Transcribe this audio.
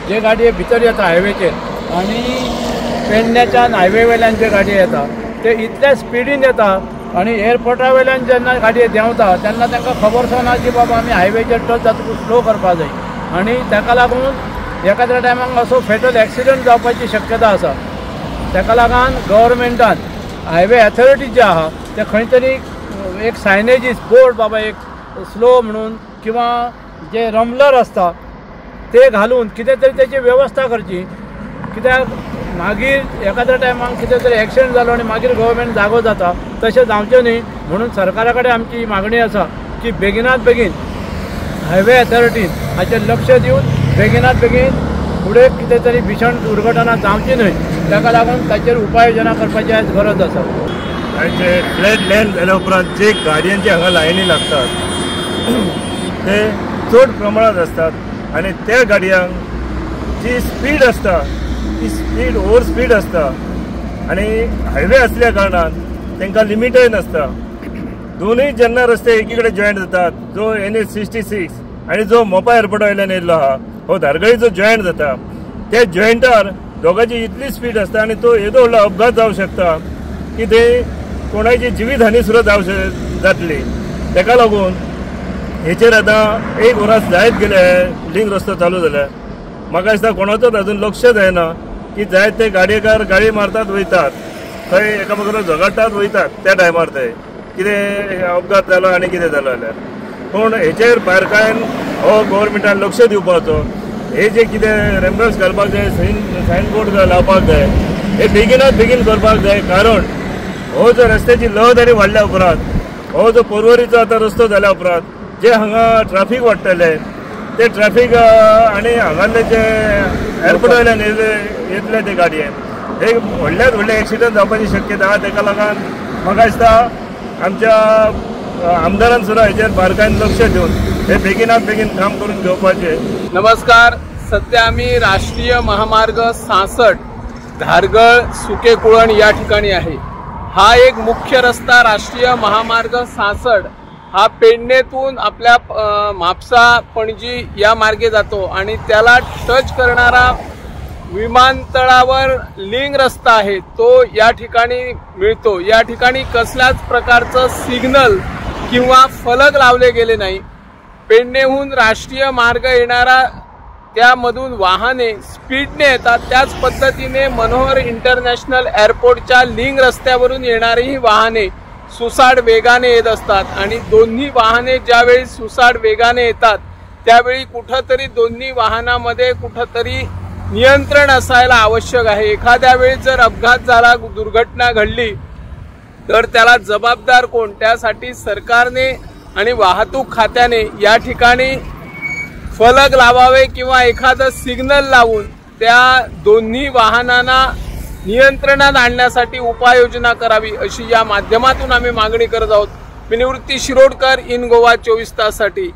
जे गाडये भितर येता हायवेचेर आनी पेडण्याच्यान हायवे वयल्यान जे गाडये येता ते इतल्या स्पिडीन येता आनी एअरपोर्टा वयल्यान जेन्ना गाडये देंवता तेन्ना तांकां खबर ना की बाबा आमी हायवेचेर टच जातकूच स्लो करपा जाय आनी ताका लागून एखाद्या टायमाक असो फेटल एक्सिडंट जावपाची शक्यता आसा। ताका लागून गव्हर्मेंटान हायवे अथॉरिटी जे आहा ते खंय तरी एक सायनेजीस बोर्ड बाबा एक स्लो म्हणून किंवा जे रमलर असता ते घालून कितें तरी त्याची व्यवस्था करची, कित्याक मागीर एखाद्या टायमाक कितें तरी एक्सिडंट जालो आनी मागीर गव्हर्मेंट जागो जाता तशें जावचें न्ही म्हणून सरकारा कडेन आमची मागणी आसा की बेगिनात बेगीन हायवे अथॉरिटीन हाचेर लक्ष दिवन बेगिनात बेगीन फुडें कितें तरी भीषण दुर्घटना जावची न्हय ताका लागून ताचेर उपाय योजना करपाची आज गरज आसा। आयचे फ्लॅट लँड जाल्या उपरांत जे गाडयांचे हांगा लायनी लागतात ते चड प्रमाणात असतात आनी त्या गाडयांक जी स्पीड आसता ती स्पीड ओवर स्पीड आसता आनी हायवे असल्या कारणान तांकां लिमिटय नासता। दोनूय जेन्ना रस्ते एकी कडेन जॉयंट जातात, जो NH 66 आनी जो मोपा एअरपोर्टा वयल्यान येयल्लो आहा हो धारगळी जो जॉयंट जाता त्या जॉयंटार दोगांची इतली स्पीड आसता आनी तो येदो व्हडलो अपघात जावंक शकता की ते कोणाची जिवीत हानी सुद्दां जातली। ताका लागून हेचेर आतां 1 वरास जायत गेले लिंक रस्तो चालू जाल्यार म्हाका दिसता कोणाचोच अजून लक्ष जायना की जायत ते गाडयेकार गाडी मारतात वयतात खंय एकामेकांक झगडटात वयतात त्या टायमार ते कितें अपघात जालो आनी कितें जालो जाल्यार। पूण हेचेर बारकायेन हो गव्हर्मेंटान लक्ष दिवपाचो, हे जे कितें रेफरन्स घालपाक जाय, सायनबोर्ड लावपाक जाय हे बेगिनात बेगीन करपाक जाय। कारण हो जो रस्त्याची लहदारी वाडल्या उपरांत हो जो पर्वरीचो आतां रस्तो जाल्या उपरांत जे हांगा ट्राफीक वाडटले ते ट्राफीक आनी हांगासले जे एअरपोर्टा वयल्यान येतले ते गाडये हे व्हडल्यात व्हडले एक्सिडंट जावपाची शक्यता आहा। ताका लागून म्हाका दिसता आमच्या आमदारान सुद्दां हेचेर बारकायेन लक्ष दिवन हे बेगिनात बेगीन काम करून घेवपाचें। नमस्कार, सध्या आम्ही राष्ट्रीय महामार्ग 66 धारगळ सुकेकुळण या ठिकाणी आहे। हा एक मुख्य रस्ता राष्ट्रीय महामार्ग 66 हा पेडणेतून आपल्या म्हापसा पणजी या मार्गे जातो आणि त्याला टच करणारा विमानतळावर लिंक रस्ता आहे तो या ठिकाणी मिळतो। या ठिकाणी कसल्याच प्रकारचं सिग्नल किंवा फलक लावले गेले नाही। पेडणेहून राष्ट्रीय मार्ग येणारा त्यामधून वाहने स्पीडने येतात, त्याच पद्धतीने मनोहर इंटरनॅशनल एअरपोर्टच्या लिंक रस्त्यावरून येणारीही वाहने सुसाट वेगाने येत असतात आणि दोन्ही वाहने ज्यावेळी सुसाट वेगाने येतात त्यावेळी कुठंतरी दोन्ही वाहनामध्ये कुठंतरी नियंत्रण असायला आवश्यक आहे। एखाद्या वेळी जर अपघात झाला, दुर्घटना घडली तर त्याला जबाबदार कोण, त्यासाठी सरकारने आणि वाहतूक खात्याने या ठिकाणी फलक लावावे किंवा एखादं सिग्नल लावून त्या दोन्ही वाहनांना नियंत्रणात आणण्यासाठी उपाययोजना करावी अशी या माध्यमातून आम्ही मागणी करत आहोत। मी निवृत्ती शिरोडकर, इन गोवा 24 ताससाठी।